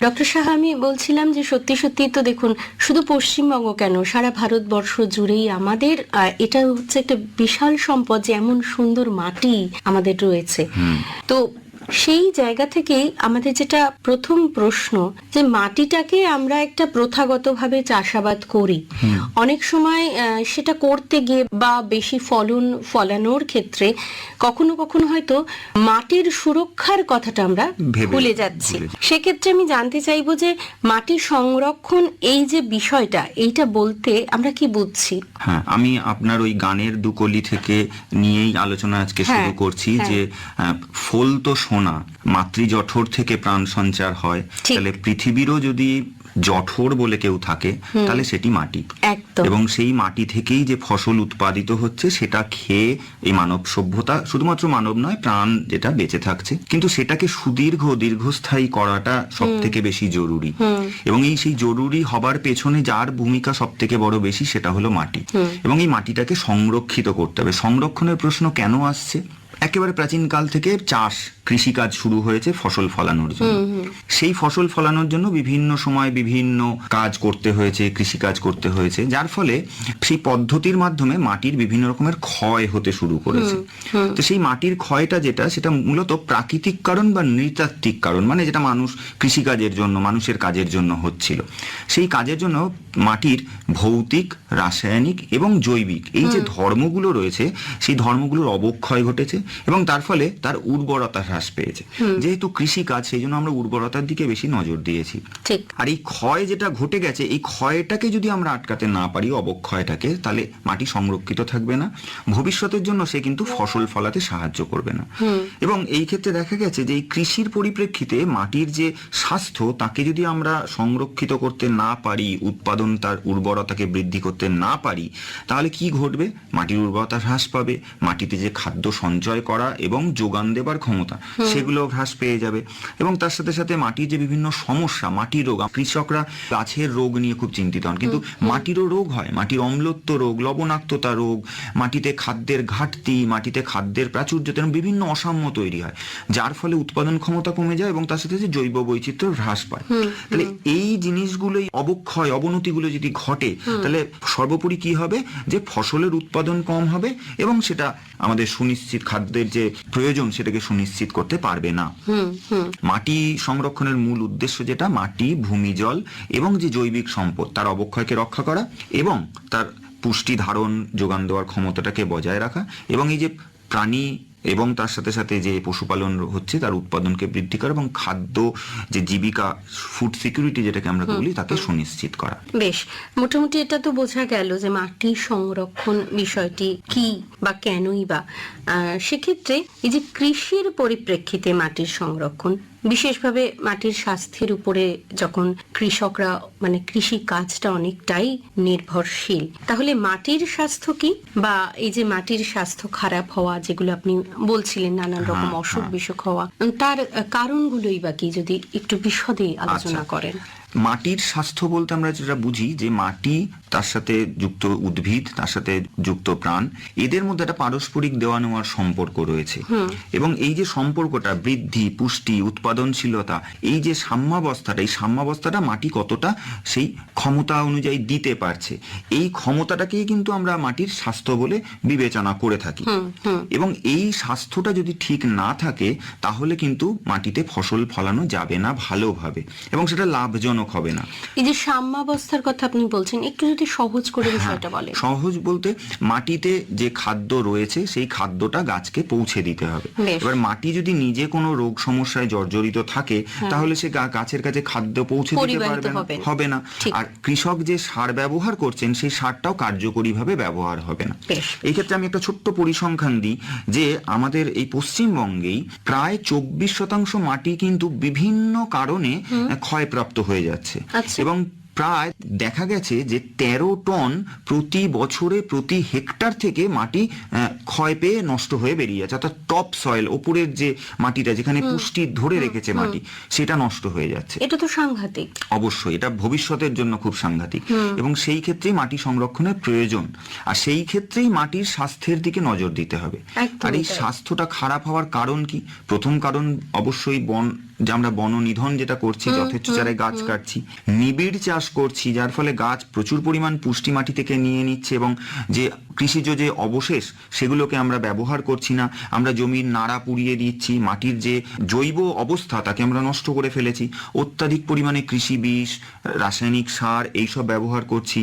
Doctor Saha, আমি বলছিলাম যে সত্যি সত্যি তো দেখুন, শুধু পশ্চিমবঙ্গ কেন, সারা ভারতবর্ষ জুড়েই আমাদের এটা হচ্ছে একটা বিশাল সম্পদ যে এমন সুন্দর মাটি আমাদের রয়েছে। তো সেই জায়গা থেকেই আমাদের যেটা প্রথম প্রশ্ন, যে মাটিটাকে আমরা একটা প্রথাগতভাবে চাষাবাদ করি, অনেক সময় সেটা করতে গিয়ে বা বেশি ফলানোর ক্ষেত্রে কখনো কখনো হয়তো মাটির সুরক্ষার কথাটা আমরা ভুলে যাচ্ছি। সেক্ষেত্রে আমি জানতে চাইবো যে মাটি সংরক্ষণ এই যে বিষয়টা, এইটা বলতে আমরা কি বুঝছি? হ্যাঁ, আমি আপনার ওই গানের দুকলি থেকে নিয়েই আলোচনা আজকে শুরু করছি যে ফুল তো সোনা, মাতৃ জঠর থেকে প্রাণ সঞ্চার হয়। তাহলে পৃথিবীরও যদি জঠর বলে কেউ থাকে তাহলে সেটি মাটি, এবং সেই মাটি থেকেই যে ফসল উৎপাদিত হচ্ছে সেটা খেয়ে এই মানব সভ্যতা, শুধুমাত্র মানব নয়, প্রাণ যেটা বেঁচে থাকছে। কিন্তু সেটাকে দীর্ঘস্থায়ী করাটা সব থেকে বেশি জরুরি, এবং সেই জরুরি হবার পেছনে যার ভূমিকা সব থেকে বড় বেশি সেটা হলো মাটি। এবং এই মাটিটাকে সংরক্ষিত করতে হবে। সংরক্ষণের প্রশ্ন কেন আসছে? একেবারে প্রাচীন কাল থেকে কৃষিকাজ শুরু হয়েছে ফসল ফলানোর জন্য। সেই ফসল ফলানোর জন্য বিভিন্ন সময় বিভিন্ন কাজ করতে হয়েছে, কৃষিকাজ করতে হয়েছে, যার ফলে সেই পদ্ধতির মাধ্যমে মাটির বিভিন্ন রকমের ক্ষয় হতে শুরু করেছে। তো সেই মাটির ক্ষয়টা সেটা মূলত প্রাকৃতিক কারণ বা নৃতাত্ত্বিক কারণ, মানে যেটা মানুষ কৃষিকাজের জন্য, মানুষের কাজের জন্য হচ্ছিল, সেই কাজের জন্য মাটির ভৌতিক, রাসায়নিক এবং জৈবিক এই যে ধর্মগুলো রয়েছে, সেই ধর্মগুলোর অবক্ষয় ঘটেছে, এবং তার ফলে তার উর্বরতা হ্রাস পেয়েছে। যেহেতু কৃষিকাজ, সেই জন্য আমরা উর্বরতার দিকে বেশি নজর দিয়েছি। আর এই ক্ষয় যেটা ঘটে গেছে, এই ক্ষয়টাকে যদি আমরা আটকাতে না পারি, অবক্ষয়টাকে, তাহলে মাটি সংরক্ষিত থাকবে না, ভবিষ্যতের জন্য সে কিন্তু ফসল ফলাতে সাহায্য করবে না। এবং এই ক্ষেত্রে দেখা গেছে যে এই কৃষির পরিপ্রেক্ষিতে মাটির যে স্বাস্থ্য, তাকে যদি আমরা সংরক্ষিত করতে না পারি, উৎপাদন, তার উর্বরতাকে বৃদ্ধি করতে না পারি, তাহলে কি ঘটবে? মাটির উর্বরতা হ্রাস পাবে, মাটিতে যে খাদ্য সঞ্চয় করা এবং যোগান দেবার ক্ষমতা, সেগুলো হ্রাস পেয়ে যাবে। এবং তার সাথে সাথে মাটির যে বিভিন্ন সমস্যা, মাটির রোগ, কৃষকরা গাছের রোগ নিয়ে খুব চিন্তিত হন, কিন্তু মাটিরও রোগ হয়, মাটির অম্লত্ব রোগ, লবণাক্ততা রোগ, মাটিতে খাদ্যের ঘাটতি, মাটিতে খাদ্যের প্রাচুর্যতা, বিভিন্ন অসাম্য তৈরি হয়, যার ফলে উৎপাদন ক্ষমতা কমে যায় এবং তার সাথে জৈব বৈচিত্র্য হ্রাস পায়। তাহলে এই জিনিসগুলোই, অবনতিগুলো যদি ঘটে, তাহলে সর্বোপরি কি হবে? যে ফসলের উৎপাদন কম হবে এবং সেটা আমাদের সুনিশ্চিত খাদ্যের যে প্রয়োজন সেটাকে সুনিশ্চিত করতে পারবে না। মাটি সংরক্ষণের মূল উদ্দেশ্য যেটা, মাটি, ভূমি, জল এবং যে জৈবিক সম্পদ, তার অবক্ষয়কে রক্ষা করা এবং তার পুষ্টি ধারণ, যোগান দেওয়ার ক্ষমতাটাকে বজায় রাখা, এবং এই যে প্রাণী এবং তার সাথে সাথে যে পশুপালন হচ্ছে তার উৎপাদনকে বৃদ্ধি করা, এবং খাদ্য যে জীবিকা, ফুড সিকিউরিটি যেটাকে আমরা বলি, তাকে সুনিশ্চিত করা। বেশ, মোটামুটি এটা তো বোঝা গেল যে মাটি সংরক্ষণ বিষয়টি কি বা কেনই বা। সেক্ষেত্রে এই যে কৃষির পরিপ্রেক্ষিতে মাটির সংরক্ষণ, বিশেষভাবে মাটির স্বাস্থ্যের উপরে যখন কৃষকরা, মানে কৃষি কাজটা অনেকটাই নির্ভরশীল, তাহলে মাটির স্বাস্থ্য কি, বা এই যে মাটির স্বাস্থ্য খারাপ হওয়া, যেগুলো আপনি বলছিলেন নানান রকম অসুখ বিসুখ হওয়া, তার কারণগুলোই বা কি, যদি একটু বিশদে আলোচনা করেন। মাটির স্বাস্থ্য বলতে আমরা যেটা বুঝি, যে মাটি, তার সাথে যুক্ত উদ্ভিদ, তার সাথে যুক্ত প্রাণ, এদের মধ্যে একটা পারস্পরিক দেওয়া নেওয়ার সম্পর্ক রয়েছে, এবং এই যে সম্পর্কটা, বৃদ্ধি, পুষ্টি, উৎপাদনশীলতা, এই যে সাম্যাবস্থাটা, এই সাম্যাবস্থাটা মাটি কতটা সেই ক্ষমতা অনুযায়ী দিতে পারছে, এই ক্ষমতাটাকেই কিন্তু আমরা মাটির স্বাস্থ্য বলে বিবেচনা করে থাকি। এবং এই স্বাস্থ্যটা যদি ঠিক না থাকে, তাহলে কিন্তু মাটিতে ফসল ফলানো যাবে না ভালোভাবে, এবং সেটা লাভজনক হবে না। এই যে সাম্যাবস্থার কথা আপনি বলছেন, একটু যদি সহজ করে বিষয়টা বলেন। সহজ বলতে, মাটিতে যে খাদ্য রয়েছে সেই খাদ্যটা গাছকে পৌঁছে দিতে হবে। এবার মাটি যদি নিজে কোনো রোগ সমস্যায় জর্জরিত থাকে, তাহলে সে গাছের কাছে খাদ্য পৌঁছে দিতে হবে না। আর কৃষক যে সার ব্যবহার করছেন, সেই সারটাও কার্যকরীভাবে ব্যবহার হবে না। এই ক্ষেত্রে আমি একটা ছোট্ট পরিসংখ্যান দিই, যে আমাদের এই পশ্চিমবঙ্গেই প্রায় 24% মাটি কিন্তু বিভিন্ন কারণে ক্ষয়প্রাপ্ত হয়ে যাচ্ছে, এবং প্রায় দেখা গেছে যে 13 টন প্রতি বছরে প্রতি হেক্টর থেকে মাটি ক্ষয় পেয়ে নষ্ট হয়ে বেরিয়ে যাচ্ছে, অর্থাৎ টপ সয়েল, ওপরের যে মাটিটা যেখানে পুষ্টি ধরে রেখেছে মাটি, সেটা নষ্ট হয়ে যাচ্ছে। এটা তো সাংঘাতিক। অবশ্যই এটা ভবিষ্যতের জন্য খুব সাংঘাতিক, এবং সেই ক্ষেত্রেই মাটি সংরক্ষণের প্রয়োজন, আর সেই ক্ষেত্রেই মাটির স্বাস্থ্যের দিকে নজর দিতে হবে। আর এই স্বাস্থ্যটা খারাপ হওয়ার কারণ কি? প্রথম কারণ অবশ্যই বন যে আমরা বননিধন যেটা করছি, যথেষ্ট জায়গায় গাছ কাটছি, নিবিড় চাষ করছি, যার ফলে গাছ প্রচুর পরিমাণ পুষ্টি মাটি থেকে নিয়ে নিচ্ছে, এবং যে কৃষিজ যে অবশেষ সেগুলোকে আমরা ব্যবহার করছি না, আমরা জমির নাড়া পুড়িয়ে দিচ্ছি, মাটির যে জৈব অবস্থা তাকে আমরা নষ্ট করে ফেলেছি, অত্যাধিক পরিমাণে কৃষি বিষ, রাসায়নিক সার এইসব ব্যবহার করছি,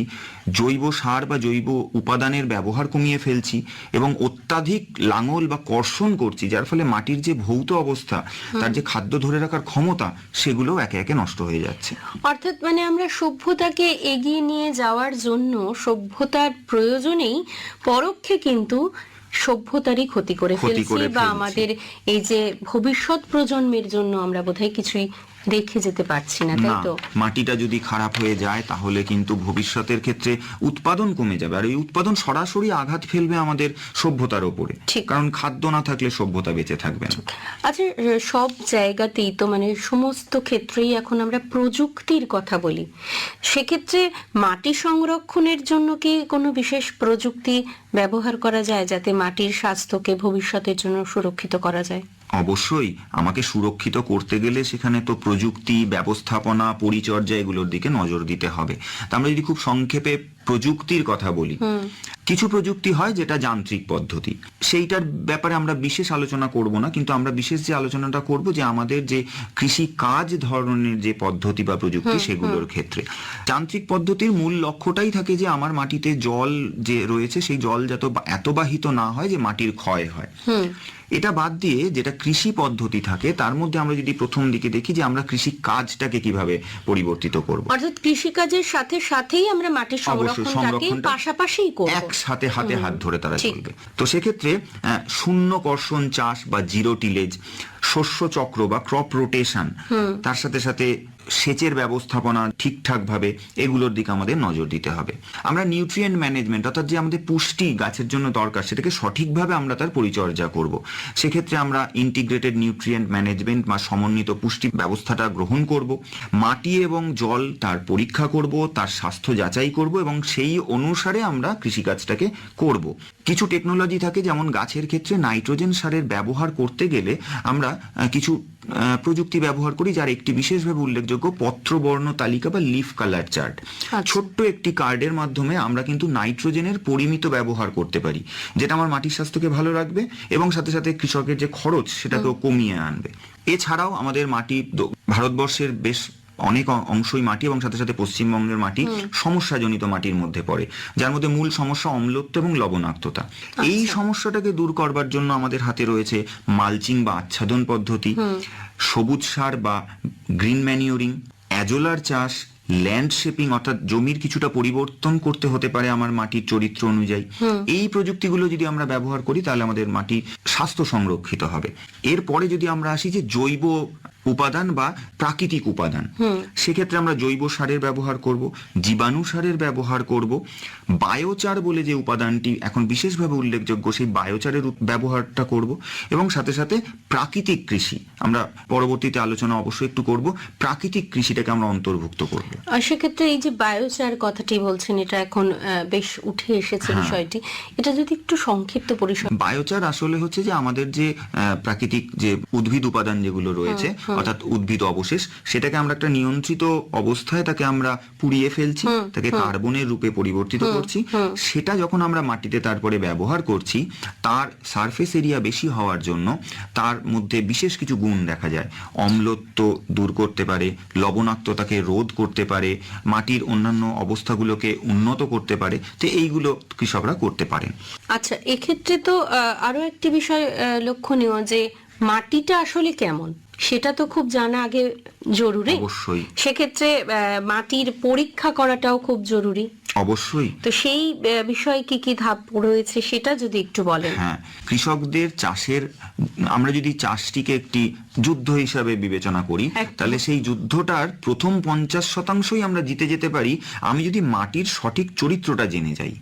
জৈব সার বা জৈব উপাদানের ব্যবহার কমিয়ে ফেলছি, এবং অত্যাধিক লাঙল বা কর্ষণ করছি, যার ফলে মাটির যে ভৌত অবস্থা, তার যে খাদ্য ধরে রাখার ক্ষমতা, সেগুলো একে একে নষ্ট হয়ে যাচ্ছে। অর্থাৎ মানে আমরা সভ্যতাকে এগিয়ে নিয়ে যাওয়ার জন্য সভ্যতার প্রয়োজনেই পরোক্ষে কিন্তু সভ্যতারই ক্ষতি করে ফেলছি, বা আমাদের এই যে ভবিষ্যৎ প্রজন্মের জন্য আমরা বোধহয় কিছুই রেখে যেতে পারছি না, তাই তো? মাটিটা যদি খারাপ হয়ে যায় তাহলে কিন্তু ভবিষ্যতের ক্ষেত্রে উৎপাদন কমে যাবে, আর এই উৎপাদন সরাসরি আঘাত ফেলবে আমাদের সভ্যতার ওপরে, কারণ খাদ্য না থাকলে সভ্যতা বেঁচে থাকবে না। আচ্ছা, সব জায়গাতেই তো মানে সমস্ত ক্ষেত্রেই এখন আমরা প্রযুক্তির কথা বলি, সেক্ষেত্রে মাটি সংরক্ষণের জন্য কি কোনো বিশেষ প্রযুক্তি ব্যবহার করা যায় যাতে মাটির স্বাস্থ্যকে ভবিষ্যতের জন্য সুরক্ষিত করা যায়? অবশ্যই, আমাকে সুরক্ষিত করতে গেলে সেখানে তো প্রযুক্তি, ব্যবস্থাপনা, পরিচর্যা এগুলোর দিকে নজর দিতে হবে। তা আমরা যদি খুব সংক্ষেপে প্রযুক্তির কথা বলি, কিছু প্রযুক্তি হয় যেটা যান্ত্রিক পদ্ধতি, সেইটার ব্যাপারে আমরা বিশেষ আলোচনা করব না, কিন্তু আমরা বিশেষ যে আলোচনাটা করব যে আমাদের যে কৃষি কাজ ধরনের যে পদ্ধতি বা প্রযুক্তি সেগুলোর ক্ষেত্রে যান্ত্রিক পদ্ধতির মূল লক্ষ্যটাই থাকে যে আমার মাটিতে জল যে রয়েছে সেই জল যাতে এত বাহিত না হয় যে মাটির ক্ষয় হয়। এটা বাদ দিয়ে যেটা কৃষি পদ্ধতি থাকে তার মধ্যে আমরা যদি প্রথম দিকে দেখি যে আমরা কৃষি কাজটাকে কিভাবে পরিবর্তিত করব, অর্থাৎ কৃষি কাজের সাথে সাথেই আমরা মাটির সংরক্ষণটাকে পাশাপাশি করব, একসাথে হাতে হাত ধরে তারা চলবে। তো সেক্ষেত্রে শূন্য কর্ষণ চাষ বা জিরো টিলেজ, শস্য চক্র বা ক্রপ রোটেশন, তার সাথে সাথে সেচের ব্যবস্থাপনা ঠিকঠাক ভাবে, এগুলোর দিকে আমাদের নজর দিতে হবে। আমরা নিউট্রিয়েন্ট ম্যানেজমেন্ট, অর্থাৎ যে আমাদের পুষ্টি গাছের জন্য দরকার সেটাকে সঠিকভাবে আমরা তার পরিচর্যা করব। সেক্ষেত্রে আমরা ইন্টিগ্রেটেড নিউট্রিয়েন্ট ম্যানেজমেন্ট বা সমন্বিত পুষ্টি ব্যবস্থাটা গ্রহণ করব। মাটি এবং জল তার পরীক্ষা করব, তার স্বাস্থ্য যাচাই করব, এবং সেই অনুসারে আমরা কৃষিকাজটাকে করব। কিছু টেকনোলজি থাকে, যেমন গাছের ক্ষেত্রে নাইট্রোজেন সারের ব্যবহার করতে গেলে আমরা কিছু প্রযুক্তি ব্যবহার করি, যার একটি বিশেষভাবে উল্লেখযোগ্য পত্রবর্ণ তালিকা বা লিফ কালার চার্ট। ছোট্ট একটি কার্ডের মাধ্যমে আমরা কিন্তু নাইট্রোজেনের পরিমিত ব্যবহার করতে পারি, যেটা আমার মাটির স্বাস্থ্যকে ভালো রাখবে এবং সাথে সাথে কৃষকের যে খরচ সেটাকেও কমিয়ে আনবে। এছাড়াও আমাদের মাটি, ভারতবর্ষের বেশ অনেক অংশই মাটি এবং সাথে সাথে পশ্চিমবঙ্গের মাটি সমস্যাজনিত মাটির মধ্যে পড়ে, যার মধ্যে মূল সমস্যা অম্লত্ব এবং লবণাক্ততা। এই সমস্যাটাকে দূর করবার জন্য আমাদের হাতে রয়েছে মালচিং বা আচ্ছাদন পদ্ধতি, সবুজ সার বা গ্রিন ম্যানিউরিং, অ্যাজোলার চাষ, ল্যান্ডশেপিং, অর্থাৎ জমির কিছুটা পরিবর্তন করতে হতে পারে আমার মাটির চরিত্র অনুযায়ী। এই প্রযুক্তিগুলো যদি আমরা ব্যবহার করি তাহলে আমাদের মাটির স্বাস্থ্য সংরক্ষিত হবে। এরপরে যদি আমরা আসি যে জৈব উপাদান বা প্রাকৃতিক উপাদান, সেক্ষেত্রে আমরা জৈব সারের ব্যবহার করব, জীবাণু সারের ব্যবহার করব, বায়োচার বলে যে উপাদানটি এখন বিশেষভাবে উল্লেখযোগ্য সেই বায়োচারের ব্যবহারটা করব, এবং সাথে সাথে প্রাকৃতিক কৃষি আমরা পরবর্তীতে আলোচনা অবশ্যই একটু করব, প্রাকৃতিক কৃষিটাকে আমরা অন্তর্ভুক্ত করব। আর সেক্ষেত্রে এই যে বায়োচার কথাটি বলছেন, এটা এখন বেশ উঠে এসেছে বিষয়টি, এটা যদি একটু সংক্ষিপ্ত পরিসর। বায়োচার আসলে হচ্ছে যে আমাদের যে প্রাকৃতিক যে উদ্ভিদ উপাদান যেগুলো রয়েছে, অর্থাৎ উদ্ভিদ অবশেষ, সেটাকে আমরা একটা নিয়ন্ত্রিত অবস্থায় তাকে আমরা পুড়িয়ে ফেলছি, তাকে কার্বনের রূপে পরিবর্তিত করছি। সেটা যখন আমরা মাটিতে তারপরে ব্যবহার করছি, তার সারফেস এরিয়া বেশি হওয়ার জন্য তার মধ্যে বিশেষ কিছু গুণ দেখা যায়। অম্লত্ব দূর করতে পারে, লবণাক্ততাকে রোধ করতে পারে, মাটির অন্যান্য অবস্থাগুলোকে উন্নত করতে পারে। তো এইগুলো কৃষকরা করতে পারেন। আচ্ছা, এক্ষেত্রে তো আরো একটি বিষয় লক্ষণীয় যে মাটিটা আসলে কেমন সেটা তো খুব জানা আগে জরুরি। অবশ্যই। সেক্ষেত্রে মাটির পরীক্ষা করাটাও খুব জরুরি। অবশ্যই। তো সেই বিষয়ে কি কি ধাপ রয়েছে সেটা যদি একটু বলেন। হ্যাঁ, কৃষকদের চাষের, আমরা যদি চাষটিকে একটি যুদ্ধ হিসাবে বিবেচনা করি, তাহলে সেই যুদ্ধটার প্রথম 50% আমরা জিতে যেতে পারি আমি যদি মাটির সঠিক চরিত্রটা জেনে যাই।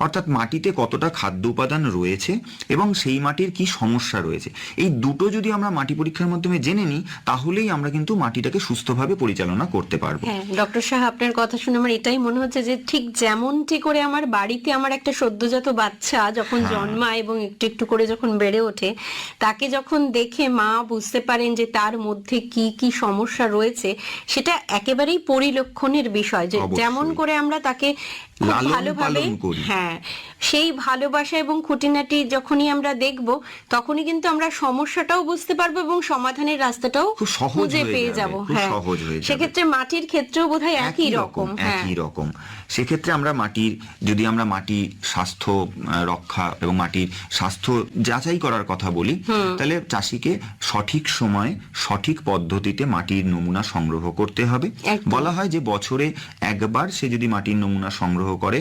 অর্থাৎ মাটিতে কতটা খাদ্য উপাদান রয়েছে এবং সেই মাটির কি সমস্যা রয়েছে, এই দুটো যদি আমরা মাটি পরীক্ষার মাধ্যমে জেনে নিই তাহলেই আমরা কিন্তু মাটিটাকে সুস্থভাবে পরিচালনা করতে পারবো। হ্যাঁ ডক্টর সাহা, আপনার কথা শুনে আমার এটাই মনে হচ্ছে যে ঠিক যেমনটি করে আমার বাড়িতে আমার একটা সদ্যজাত বাচ্চা যখন জন্মায় এবং একটু একটু করে যখন বেড়ে ওঠে, তাকে যখন দেখে মা বুঝতে পারে পারেন যে তার মধ্যে কি কি সমস্যা রয়েছে, সেটা একেবারেই পরিলক্ষণের বিষয়, যে অবশ্যই। যেমন করে আমরা তাকে খুব লালন ভালোভাবে, পালন করি। হ্যাঁ, সেই ভালোবাসা এবং খুঁটিনাটি যখনই আমরা দেখব, তখনই কিন্তু আমরা সমস্যাটাও বুঝতে পারবো এবং সমাধানের রাস্তাটাও খুব সহজ খুঁজে হয়ে পেয়ে যাবে, যাব। খুব হ্যাঁ, সহজ হয়ে যাবে। সেক্ষেত্রে মাটির ক্ষেত্রেও বোধহয় একই রকম। হ্যাঁ, একই রকম। সেক্ষেত্রে আমরা মাটির, যদি আমরা মাটির স্বাস্থ্য রক্ষা এবং মাটির স্বাস্থ্য যাচাই করার কথা বলি, তাহলে চাষিকে সঠিক সময়ে সঠিক পদ্ধতিতে মাটির নমুনা সংগ্রহ করতে হবে। একদম। বলা হয় যে বছরে একবার সে যদি মাটির নমুনা সংগ্রহ করে,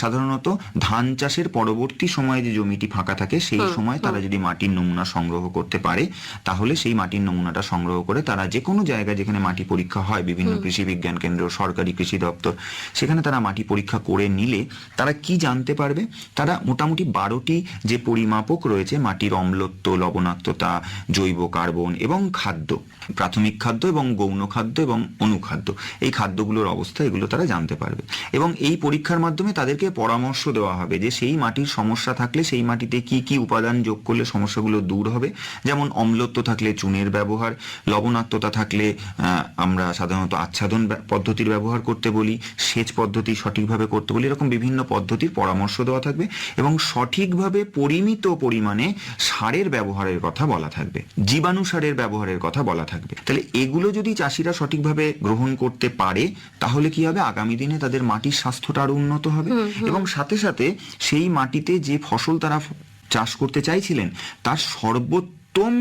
সাধারণত ধান চাষের পরবর্তী সময়ে যে জমিটি ফাঁকা থাকে সেই সময় তারা যদি মাটির নমুনা সংগ্রহ করতে পারে, তাহলে সেই মাটির নমুনাটা সংগ্রহ করে তারা যে কোনো জায়গায় যেখানে মাটি পরীক্ষা হয়, বিভিন্ন কৃষি বিজ্ঞান কেন্দ্র, সরকারি কৃষি দপ্তর, সেখানে তারা মাটি পরীক্ষা করে নিলে তারা কি জানতে পারবে, তারা মোটামুটি 12টি যে পরিমাপক রয়েছে মাটির অম্লত্ব, লবণাক্ততা, জৈব কার্বন এবং খাদ্য, প্রাথমিক খাদ্য এবং গৌণ খাদ্য এবং অনুখাদ্য, এই খাদ্যগুলোর অবস্থা, এগুলো তারা জানতে পারবে। এবং এই পরীক্ষার মাধ্যমে তাদেরকে পরামর্শ দেওয়া হবে যে সেই মাটির সমস্যা থাকলে সেই মাটিতে কি কি উপাদান যোগ করলে সমস্যাগুলো দূর হবে। যেমন অম্লত্ব থাকলে চুনের ব্যবহার, লবণাক্ততা থাকলে আমরা সাধারণত আচ্ছাদন পদ্ধতির ব্যবহার করতে বলি, সেচ পদ্ধতি সঠিকভাবে করতে বলি, এরকম বিভিন্ন পদ্ধতির পরামর্শ দেওয়া থাকবে এবং সঠিকভাবে পরিমিত পরিমাণে সারের ব্যবহারের কথা বলা থাকবে, জীবাণু সারের ব্যবহারের কথা বলা থাকবে। তাহলে এগুলো যদি চাষিরা সঠিকভাবে গ্রহণ করতে পারে, তাহলে কি হবে, আগামী দিনে তাদের মাটির স্বাস্থ্যটা আরো উন্নত হবে এবং সাথে সাথে সেই মাটিতে যে ফসল তারা চাষ করতে চাইছিলেন তার সর্বোত্তম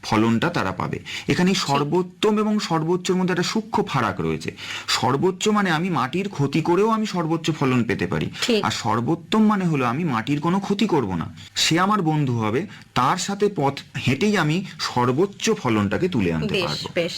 ফলনটা তারা পাবে। এখানে সর্বোত্তম এবং সর্বোচ্চের মধ্যে একটা সূক্ষ্ম ফারাক রয়েছে। সর্বোচ্চ মানে আমি মাটির ক্ষতি করেও আমি সর্বোচ্চ ফলন পেতে পারি, আর সর্বোত্তম মানে হলো আমি মাটির কোনো ক্ষতি করব না, সে আমার বন্ধু হবে, তার সাথে পথ হেঁটেই আমি সর্বোচ্চ ফলনটাকে তুলে আনতে পারবো। বেশ।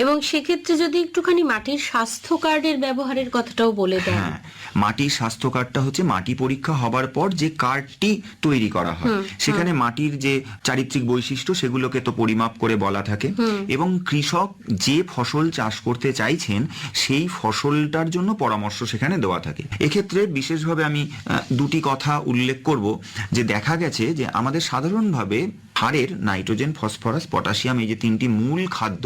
এবং সেক্ষেত্রে যদি একটুখানি মাটির স্বাস্থ্য কার্ডের ব্যবহারের কথাটাও বলে দেন। হ্যাঁ, মাটির স্বাস্থ্য কার্ডটা হচ্ছে মাটি পরীক্ষা হবার পর যে কার্ডটি তৈরি করা হয়, সেখানে মাটির যে চারিত্রিক বৈশিষ্ট্য সেগুলোকে তো পরিমাপ করে বলা থাকে এবং কৃষক যে ফসল চাষ করতে চাইছেন সেই ফসলটার জন্য পরামর্শ সেখানে দেওয়া থাকে। এক্ষেত্রে বিশেষভাবে আমি দুটি কথা উল্লেখ করব, যে দেখা গেছে যে আমাদের সাধারণভাবে সারের নাইট্রোজেন, ফসফরাস, পটাশিয়াম, এই যে তিনটি মূল খাদ্য,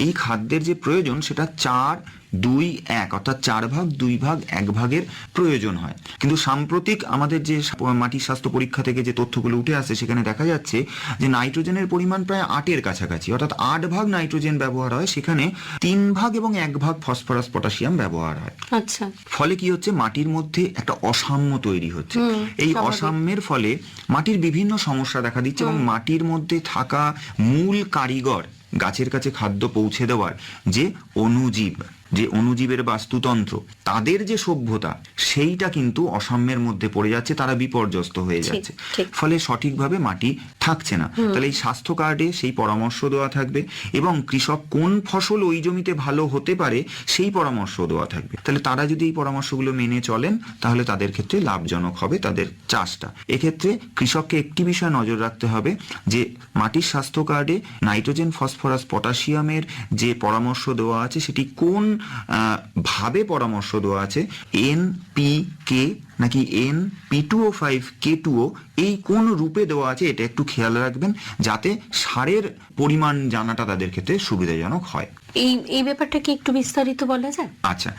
এই খাদ্যের যে প্রয়োজন সেটা 4-2-1 অর্থাৎ 4 ভাগ 2 ভাগ 1 ভাগের প্রয়োজন হয়। কিন্তু সাম্প্রতিক আমাদের যে মাটির স্বাস্থ্য পরীক্ষা থেকে যে তথ্যগুলো উঠে আসে, সেখানে দেখা যাচ্ছে যে নাইট্রোজেনের পরিমাণ প্রায় 8-এর কাছাকাছি, অর্থাৎ 8 ভাগ নাইট্রোজেন ব্যবহার হয়, সেখানে 3 ভাগ এবং 1 ভাগ ফসফরাস, পটাশিয়াম ব্যবহার হয়। আচ্ছা। ফলে কি হচ্ছে, মাটির মধ্যে একটা অসাম্য তৈরি হচ্ছে। এই অসাম্যের ফলে মাটির বিভিন্ন সমস্যা দেখা দিচ্ছে এবং মাটির মধ্যে থাকা মূল কারিগর, গাছের কাছে খাদ্য পৌঁছে দেওয়ার যে অণুজীব, যে অণুজীবের বাস্তুতন্ত্র, তাদের যে সভ্যতা, সেইটা কিন্তু অসাম্যের মধ্যে পড়ে যাচ্ছে, তারা বিপর্যস্ত হয়ে যাচ্ছে, ফলে সঠিকভাবে মাটি থাকছে না। তাহলে এই স্বাস্থ্য কার্ডে সেই পরামর্শ দেওয়া থাকবে এবং কৃষক কোন ফসল ওই জমিতে ভালো হতে পারে সেই পরামর্শ দেওয়া থাকবে। তাহলে তারা যদি এই পরামর্শগুলো মেনে চলেন, তাহলে তাদের ক্ষেত্রে লাভজনক হবে তাদের চাষটা। এক্ষেত্রে কৃষককে একটি বিষয় নজর রাখতে হবে, যে মাটির স্বাস্থ্য কার্ডে নাইট্রোজেন, ফসফরাস, পটাশিয়ামের যে পরামর্শ দেওয়া আছে সেটি কোন ভাবে পরামর্শ দেওয়া আছে, NPK নাকি N-P2O5K2O, এই কোন রূপে দেওয়া আছে এটা একটু খেয়াল রাখবেন, যাতে সারের পরিমাণ জানাটা তাদের ক্ষেত্রে সুবিধাজনক হয়। এই ব্যাপারটা কি একটু বিস্তারিত বলা যায়? আচ্ছা,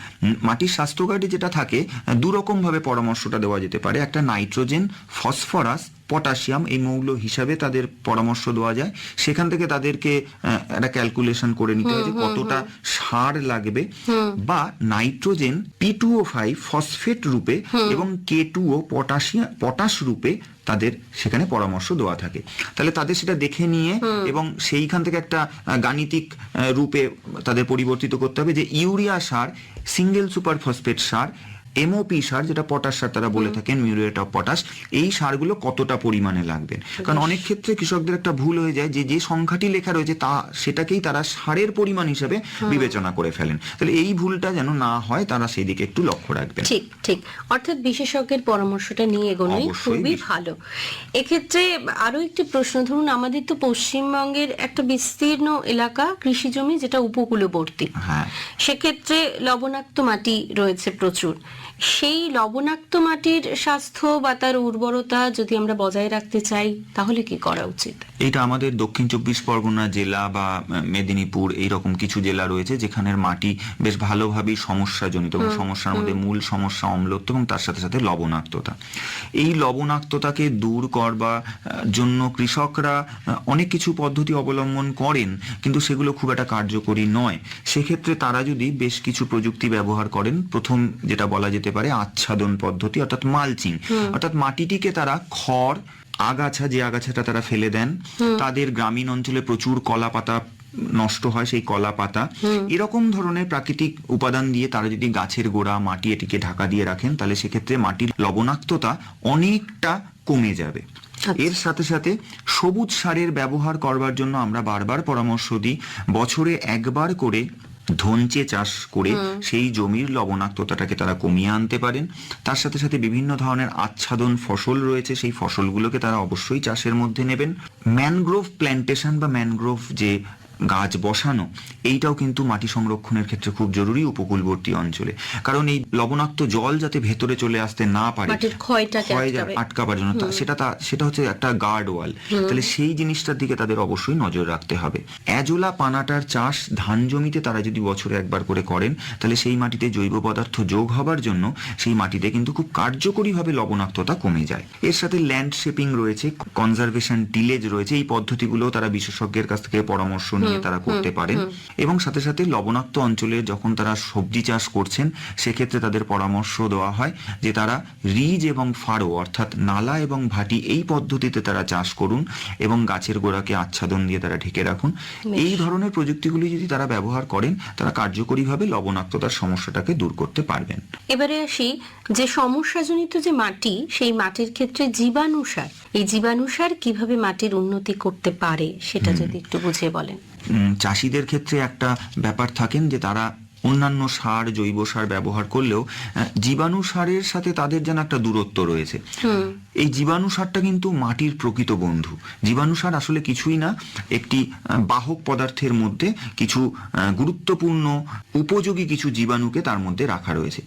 মাটির স্বাস্থ্য কার্ডে যেটা থাকে, দুরকম ভাবে পরামর্শটা দেওয়া যেতে পারে। একটা নাইট্রোজেন, ফসফরাস, পটাশিয়াম এই মৌল হিসাবে তাদের পরামর্শ দেওয়া যায়। সেখান থেকে তাদেরকে একটা ক্যালকুলেশন করে নিতে হয় যে কতটা সার লাগবে, বা নাইট্রোজেন P2O5 ফসফেট রূপে এবং K2O পটাশ রূপে তাদের সেখানে পরামর্শ দেওয়া থাকে। তাহলে তাদের সেটা দেখে নিয়ে এবং সেইখান থেকে একটা গাণিতিক রূপে তাদের পরিবর্তিত করতে হবে যে ইউরিয়া সার, সিঙ্গেল সুপার ফসফেট সার, MOP সার, যেটা পটাশ সার তারা বলে থাকেন, মিউরেট অফ পটাশ, এই সারগুলো কতটা পরিমাণে লাগবে। কারণ অনেক ক্ষেত্রে কৃষকদের একটা ভুল হয়ে যায় যে সংখ্যাটি লেখা রয়েছে সেটাকেই তারা সারের পরিমাণ হিসেবে বিবেচনা করে ফেলেন। তাহলে এই ভুলটা যেন না হয়, তারা সেই দিকে একটু লক্ষ্য রাখবেন। ঠিক ঠিক, অর্থাৎ বিশেষজ্ঞের পরামর্শটা নিয়ে এগোনোই খুবই ভালো। এক্ষেত্রে আরো একটি প্রশ্ন, ধরুন আমাদের তো পশ্চিমবঙ্গের একটা বিস্তীর্ণ এলাকা কৃষি জমি, যেটা উপকূলবর্তী, সেক্ষেত্রে লবণাক্ত মাটি রয়েছে প্রচুর, সেই লবণাক্ত মাটির স্বাস্থ্য বা তার উর্বরতা যদি আমরা বজায় রাখতে চাই তাহলে কি করা উচিত? এটা আমাদের দক্ষিণ 24 পরগনা জেলা বা মেদিনীপুর এইরকম কিছু জেলা রয়েছে যেখানের মাটি বেশ ভালোভাবেই সমস্যাজনিত, এবং সমস্যার মধ্যে মূল সমস্যা অম্লত্ব এবং তার সাথে সাথে লবণাক্ততা। এই লবণাক্ততাকে দূর করবার জন্য কৃষকরা অনেক কিছু পদ্ধতি অবলম্বন করেন, কিন্তু সেগুলো খুব একটা কার্যকরী নয়। সেক্ষেত্রে তারা যদি বেশ কিছু প্রযুক্তি ব্যবহার করেন, প্রথম যেটা বলা যেতে পারে আচ্ছাদন পদ্ধতি, অর্থাৎ মালচিং, অর্থাৎ মাটিটিকে তারা খড়, আগাছা, যে আগাছাটা তারা ফেলে দেন, তাদের গ্রামীণ অঞ্চলে প্রচুর কলা পাতা নষ্ট হয়, সেই কলা পাতা, এরকম ধরনের প্রাকৃতিক উপাদান দিয়ে তারা যদি গাছের গোড়া, মাটি এটিকে ঢাকা দিয়ে রাখেন, তাহলে সেক্ষেত্রে মাটির লবণাক্ততা অনেকটা কমে যাবে। এর সাথে সাথে সবুজ সারের ব্যবহার করবার জন্য আমরা বারবার পরামর্শ দিই, বছরে একবার করে ধনচে চাষ করে সেই জমির লবণাক্ততাটাকে তারা কমিয়ে আনতে পারেন। তার সাথে সাথে বিভিন্ন ধরনের আচ্ছাদন ফসল রয়েছে, সেই ফসলগুলোকে তারা অবশ্যই চাষের মধ্যে নেবেন। ম্যানগ্রোভ প্ল্যান্টেশন বা ম্যানগ্রোভ যে গাছ বসানো, এইটাও কিন্তু মাটি সংরক্ষণের ক্ষেত্রে খুব জরুরি উপকূলবর্তী অঞ্চলে, কারণ এই লবণাক্ত জল যাতে ভেতরে চলে আসতে না পারে, ক্ষয় আটকাবার জন্য, সেটা হচ্ছে একটা গার্ড ওয়াল। তাহলে সেই জিনিসটার দিকে তাদের অবশ্যই নজর রাখতে হবে। অ্যাজোলা পানাটার চাষ ধান জমিতে তারা যদি বছরে একবার করে করেন, তাহলে সেই মাটিতে জৈব পদার্থ যোগ হবার জন্য সেই মাটিতে কিন্তু খুব কার্যকরীভাবে লবণাক্ততা কমে যায়। এর সাথে ল্যান্ডশেপিং রয়েছে, কনজারভেশন টিলেজ রয়েছে, এই পদ্ধতিগুলো তারা বিশেষজ্ঞের কাছ থেকে পরামর্শ নিয়ে তারা করতে পারেন। এবং সাথে সাথে লবণাক্ত অঞ্চলে যখন তারা সবজি চাষ করছেন, সেক্ষেত্রে তাদের পরামর্শ দেওয়া হয় যে তারা রিজ এবং ফাড়ো, অর্থাৎ নালা এবং ভাটি, এই পদ্ধতিতে তারা চাষ করুন এবং গাছের গোড়াকে আচ্ছাদন দিয়ে তারা ঢেকে রাখুন। এই ধরনের প্রযুক্তিগুলি যদি তারা ব্যবহার করেন, তারা কার্যকরীভাবে লবণাক্ততার সমস্যাটাকে দূর করতে পারবেন। এবারে আসি যে সমস্যাজনিত যে মাটি, সেই মাটির ক্ষেত্রে জীবাণুসার, এই জীবাণুসার কিভাবে মাটির উন্নতি করতে পারে সেটা যদি একটু বুঝিয়ে বলেন। চাষিদের ক্ষেত্রে একটা ব্যাপার থাকেন যে তারা অন্যান্য সার, জৈব সার ব্যবহার করলেও জীবাণু সারের সাথে তাদের যেন একটা দূরত্ব রয়েছে। এই জীবাণু সারটা কিন্তু মাটির প্রকৃত বন্ধু। জীবাণু সার আসলে কিছুই না, একটি বাহক পদার্থের মধ্যে কিছু গুরুত্বপূর্ণ উপযোগী কিছু জীবাণুকে তার মধ্যে রাখা রয়েছে,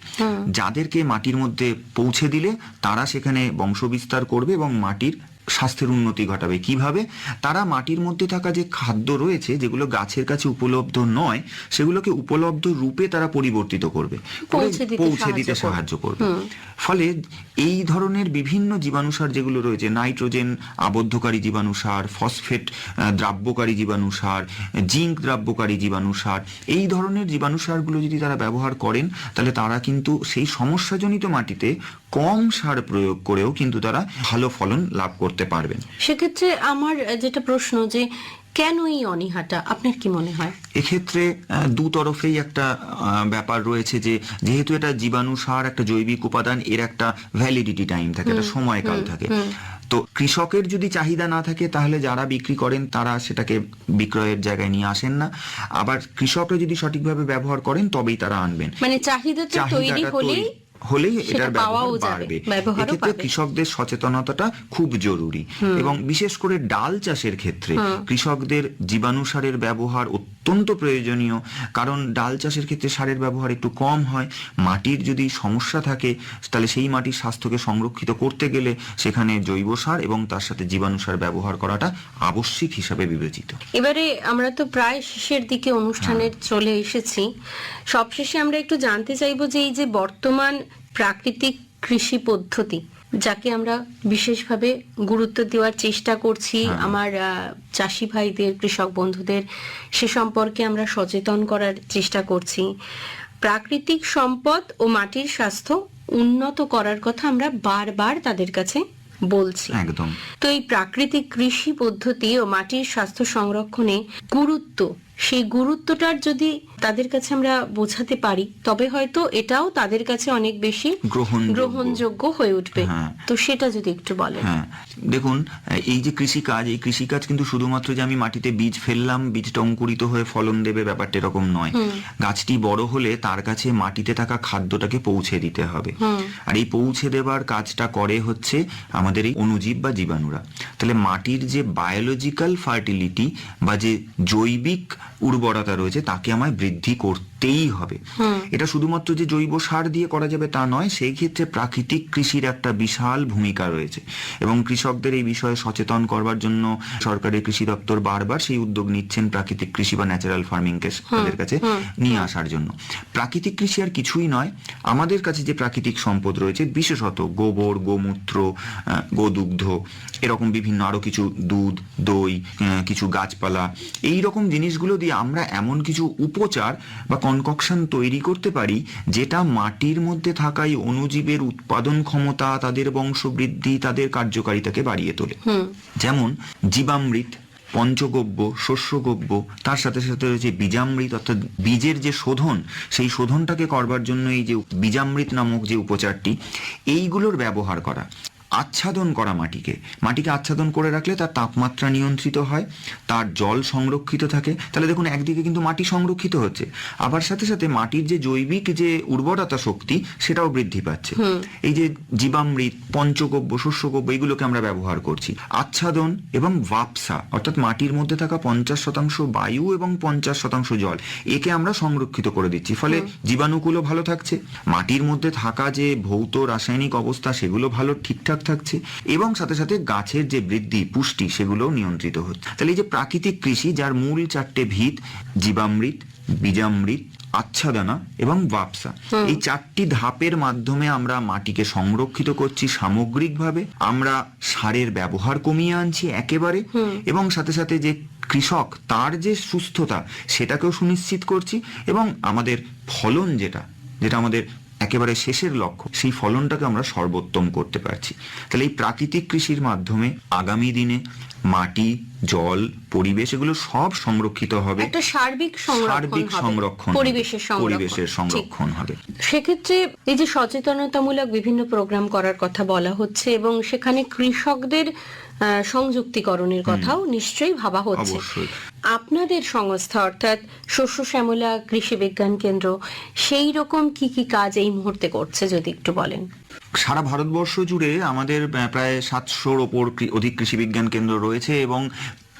যাদেরকে মাটির মধ্যে পৌঁছে দিলে তারা সেখানে বংশবিস্তার করবে এবং মাটির স্বাস্থ্যের উন্নতি ঘটাবে। কিভাবে? তারা মাটির মধ্যে থাকা যে খাদ্য রয়েছে, যেগুলো গাছের কাছে উপলব্ধ নয়, সেগুলোকে উপলব্ধ রূপে তারা পরিবর্তিত করবে, পৌঁছে দিতে সাহায্য করবে। ফলে এই ধরনের বিভিন্ন জীবাণুসার যেগুলো রয়েছে, নাইট্রোজেন আবদ্ধকারী জীবাণুসার, ফসফেট দ্রাব্যকারী জীবাণুসার, জিঙ্ক দ্রাব্যকারী জীবাণুসার, এই ধরনের জীবাণুসারগুলো যদি তারা ব্যবহার করেন, তাহলে তারা কিন্তু সেই সমস্যাজনিত মাটিতে কম সার প্রয়োগ করেও কিন্তু তারা ভালো ফলন লাভ করতে পারবেন। সেক্ষেত্রে আমার যেটা প্রশ্ন, যে কেন এই অনীহাটা, আপনার কি মনে হয়? এক্ষেত্রে দু তরফেই একটা ব্যাপার রয়েছে, যে যেহেতু এটা জীবাণু সার, একটা জৈবিক উপাদান, এর একটা ভ্যালিডিটি টাইম থাকে, একটা সময়কাল থাকে। তো কৃষকের যদি চাহিদা না থাকে, তাহলে যারা বিক্রি করেন তারা সেটাকে বিক্রয়ের জায়গায় নিয়ে আসেন না। আবার কৃষকরা যদি সঠিকভাবে ব্যবহার করেন, তবেই তারা আনবেন। মানে চাহিদাটা তৈরি হলেই এটার ব্যবহার বাড়বে। এক্ষেত্রে কৃষকদের সচেতনতাটা খুব জরুরি, এবং বিশেষ করে ডাল চাষের ক্ষেত্রে কৃষকদের জীবাণু সারের ব্যবহার অত্যন্ত প্রয়োজনীয়, কারণ ডাল চাষের ক্ষেত্রে সারের ব্যবহার একটু কম হয়। মাটির যদি সমস্যা থাকে, তাহলে সেই মাটির স্বাস্থ্যকে সংরক্ষিত করতে গেলে সেখানে জৈব সার এবং তার সাথে জীবাণু সার ব্যবহার করাটা আবশ্যিক হিসাবে বিবেচিত। এবারে আমরা তো প্রায় শেষের দিকে অনুষ্ঠানের চলে এসেছি। সবশেষে আমরা একটু জানতে চাইবো যে এই যে বর্তমান প্রাকৃতিক কৃষি পদ্ধতি, যাকে আমরা বিশেষভাবে গুরুত্ব দেওয়ার চেষ্টা করছি, আমার চাষি ভাইদের, কৃষক বন্ধুদের সে সম্পর্কে আমরা সচেতন করার চেষ্টা করছি। প্রাকৃতিক সম্পদ ও মাটির স্বাস্থ্য উন্নত করার কথা আমরা বারবার তাদের কাছে বলছি। একদম। তো এই প্রাকৃতিক কৃষি পদ্ধতি ও মাটির স্বাস্থ্য সংরক্ষণে গুরুত্ব, সেই গুরুত্বটার যদি তাদের কাছে আমরা বোঝাতে পারি, তবে হয়তো এটাও তাদের কাছে অনেক বেশি গ্রহণযোগ্য হয়ে উঠবে। তো সেটা যদি একটু বলেন। দেখুন, এই যে কৃষিকাজ, এই কৃষিকাজ কিন্তু শুধুমাত্র যে আমি মাটিতে বীজ ফেললাম, বীজটা অঙ্কুরিত হয়ে ফলন দেবে, ব্যাপারটা এরকম নয়। গাছটি বড় হলে তার কাছে মাটিতে থাকা খাদ্যটাকে পৌঁছে দিতে হবে, আর এই পৌঁছে দেবার কাজটা করে হচ্ছে আমাদের এই অণুজীব বা জীবাণুরা। তাহলে মাটির যে বায়োলজিক্যাল ফার্টিলিটি বা যে জৈবিক উর্বরতা রয়েছে, তাকে আমায় বৃদ্ধি করতে করতেই হবে। এটা শুধুমাত্র যে জৈব সার দিয়ে করা যাবে তা নয়, সেই ক্ষেত্রে প্রাকৃতিক কৃষির একটা বিশাল ভূমিকা রয়েছে এবং কৃষকদের এই বিষয়ে সচেতন করবার জন্য সরকারি কৃষি দপ্তর বারবার সেই উদ্যোগ নিচ্ছেন প্রাকৃতিক কৃষি বা ন্যাচারাল ফার্মিং কে তাদের কাছে নিয়ে আসার জন্য। প্রাকৃতিক কৃষি আর কিছুই নয়, আমাদের কাছে যে প্রাকৃতিক সম্পদ রয়েছে, বিশেষত গোবর, গোমূত্র, গোদুগ্ধ, এরকম বিভিন্ন আরো কিছু দুধ, দই, কিছু গাছপালা, এই রকম জিনিসগুলো দিয়ে আমরা এমন কিছু উপচার বা কনককশন তৈরি করতে পারি যেটা মাটির মধ্যে থাকা এই অণুজীবের উৎপাদন ক্ষমতা, তাদের বংশবৃদ্ধি, তাদের কার্যকারিতাকে বাড়িয়ে তোলে। যেমন জীবামৃত, পঞ্চগব্য, শস্যগব্য, তার সাথে সাথে রয়েছে বীজামৃত, অর্থাৎ বীজের যে শোধন, সেই শোধনটাকে করবার জন্য এই যে বীজামৃত নামক যে উপচারটি, এইগুলোর ব্যবহার করা। আচ্ছাদন করা মাটিকে আচ্ছাদন করে রাখলে তার তাপমাত্রা নিয়ন্ত্রিত হয়, তার জল সংরক্ষিত থাকে। তাহলে দেখুন, একদিকে কিন্তু মাটি সংরক্ষিত হচ্ছে, আবার সাথে সাথে মাটির যে জৈবিক যে উর্বরতা শক্তি সেটাও বৃদ্ধি পাচ্ছে। এই যে জীবামৃত, পঞ্চগব্য, শস্যগব্য, এইগুলোকে আমরা ব্যবহার করছি। আচ্ছাদন এবং ওয়াপসা, অর্থাৎ মাটির মধ্যে থাকা 50% বায়ু এবং 50% জল, একে আমরা সংরক্ষিত করে দিচ্ছি। ফলে জীবাণুগুলো ভালো থাকছে, মাটির মধ্যে থাকা যে ভৌত রাসায়নিক অবস্থা সেগুলো ভালো ঠিকঠাক থাকছে, এবং সাথে সাথে গাছের যে বৃদ্ধি, পুষ্টি, সেগুলোও নিয়ন্ত্রিত হচ্ছে। তাহলে এই যে প্রাকৃতিক কৃষি, যার মূল 4টে ভিত, জীবামৃত, বীজামৃত, আচ্ছাদনা এবং ওয়াপসা, এই 4টি ধাপের মাধ্যমে আমরা মাটিকে সংরক্ষিত করছি সামগ্রিকভাবে। আমরা সারের ব্যবহার কমিয়ে আনছি একেবারে, এবং সাথে সাথে যে কৃষক, তার যে সুস্থতা, সেটাকেও সুনিশ্চিত করছি, এবং আমাদের ফলন যেটা আমাদের একেবারে শেষের লক্ষ্য, সেই ফলনটাকে আমরা সর্বোত্তম করতে পারছি। তাহলে এই প্রাকৃতিক কৃষির মাধ্যমে আগামী দিনে মাটি, জল, পরিবেশ, এগুলো সব সংরক্ষিত হবে, একটা সার্বিক সংরক্ষণ, পরিবেশের সংরক্ষণ হবে। সেক্ষেত্রে এই যে সচেতনতামূলক বিভিন্ন প্রোগ্রাম করার কথা বলা হচ্ছে, এবং সেখানে কৃষকদের সংযুক্তিকরণের কথাও নিশ্চয়ই ভাবা হচ্ছে। আপনাদের সংস্থা অর্থাৎ শস্য শ্যামলা কৃষি বিজ্ঞান কেন্দ্র সেই রকম কি কি কাজ এই মুহূর্তে করছে, যদি একটু বলেন। সারা ভারতবর্ষ জুড়ে আমাদের প্রায় 700-র ওপর অধিক কৃষি বিজ্ঞান কেন্দ্র রয়েছে, এবং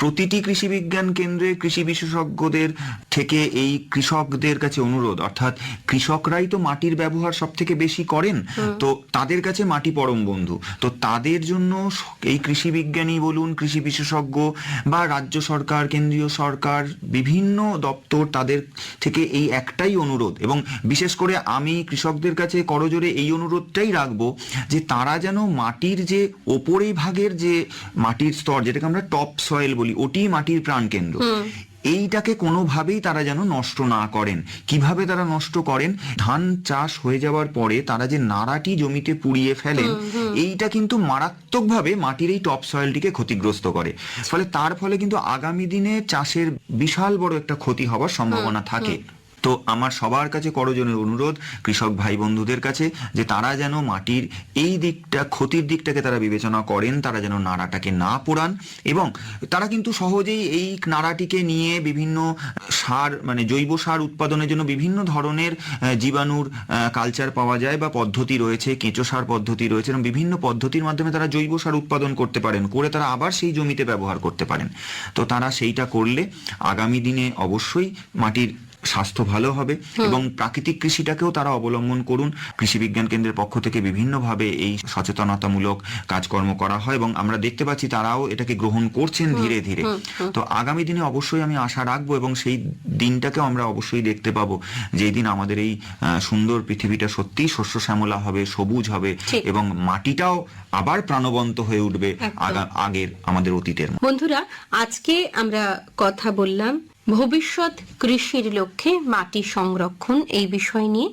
প্রতিটি কৃষি বিজ্ঞান কেন্দ্রে কৃষি বিশেষজ্ঞদের থেকে এই কৃষকদের কাছে অনুরোধ, অর্থাৎ কৃষকরাই তো মাটির ব্যবহার সব থেকে বেশি করেন, তো তাদের কাছে মাটি পরম বন্ধু। তো তাদের জন্য এই কৃষি বিজ্ঞানী বলুন, কৃষি বিশেষজ্ঞ বা রাজ্য সরকার, কেন্দ্রীয় সরকার, বিভিন্ন দপ্তর, তাদের থেকে এই একটাই অনুরোধ, এবং বিশেষ করে আমি কৃষকদের কাছে করজোরে এই অনুরোধটাই রাখবো যে তারা যেন মাটির যে ওপরেই ভাগের যে মাটির স্তর, যেটাকে আমরা টপ সয়েল বলি, ওটি মাটির প্রাণকেন্দ্র, এইটাকে কোনোভাবেই তারা যেন নষ্ট না করেন। কিভাবে তারা নষ্ট করেন? ধান চাষ হয়ে যাওয়ার পরে তারা যে নাড়াটি জমিতে পুড়িয়ে ফেলেন, এইটা কিন্তু মারাত্মকভাবে মাটির এই টপ সয়েলটিকে ক্ষতিগ্রস্ত করে। তার ফলে কিন্তু আগামী দিনে চাষের বিশাল বড় একটা ক্ষতি হওয়ার সম্ভাবনা থাকে। তো আমার সবার কাছে করজোরে অনুরোধ, কৃষক ভাই বন্ধুদের কাছে, যে তারা যেন মাটির এই দিকটা, ক্ষতির দিকটাকে তারা বিবেচনা করেন, তারা যেন নাড়াটাকে না পোড়ান, এবং তারা কিন্তু সহজেই এই নাড়াটিকে নিয়ে বিভিন্ন সার, মানে জৈব সার উৎপাদনের জন্য বিভিন্ন ধরনের জীবাণুর কালচার পাওয়া যায় বা পদ্ধতি রয়েছে, কেঁচো সার পদ্ধতি রয়েছে, এবং বিভিন্ন পদ্ধতির মাধ্যমে তারা জৈব সার উৎপাদন করতে পারেন, করে তারা আবার সেই জমিতে ব্যবহার করতে পারেন। তো তারা সেইটা করলে আগামী দিনে অবশ্যই মাটির স্বাস্থ্য ভালো হবে, এবং প্রাকৃতিক কৃষিটাকেও তারা অবলম্বন করুন। কৃষি বিজ্ঞান কেন্দ্রের পক্ষ থেকে বিভিন্নভাবে এই সচেতনতামূলক কাজকর্ম করা হয়, এবং আমরা দেখতে পাচ্ছি তারাও এটাকে গ্রহণ করছেন ধীরে ধীরে। তো আগামী দিনে অবশ্যই আমি আশা রাখবো, এবং সেই দিনটাকেও আমরা অবশ্যই দেখতে পাবো, যেই দিন আমাদের এই সুন্দর পৃথিবীটা সত্যিই শস্য শ্যামলা হবে, সবুজ হবে, এবং মাটিটাও আবার প্রাণবন্ত হয়ে উঠবে আগের আমাদের অতীতের। বন্ধুরা, আজকে আমরা কথা বললাম ভবিষ্যৎ কৃষির লক্ষ্যে মাটি সংরক্ষণ এই বিষয় নিয়ে।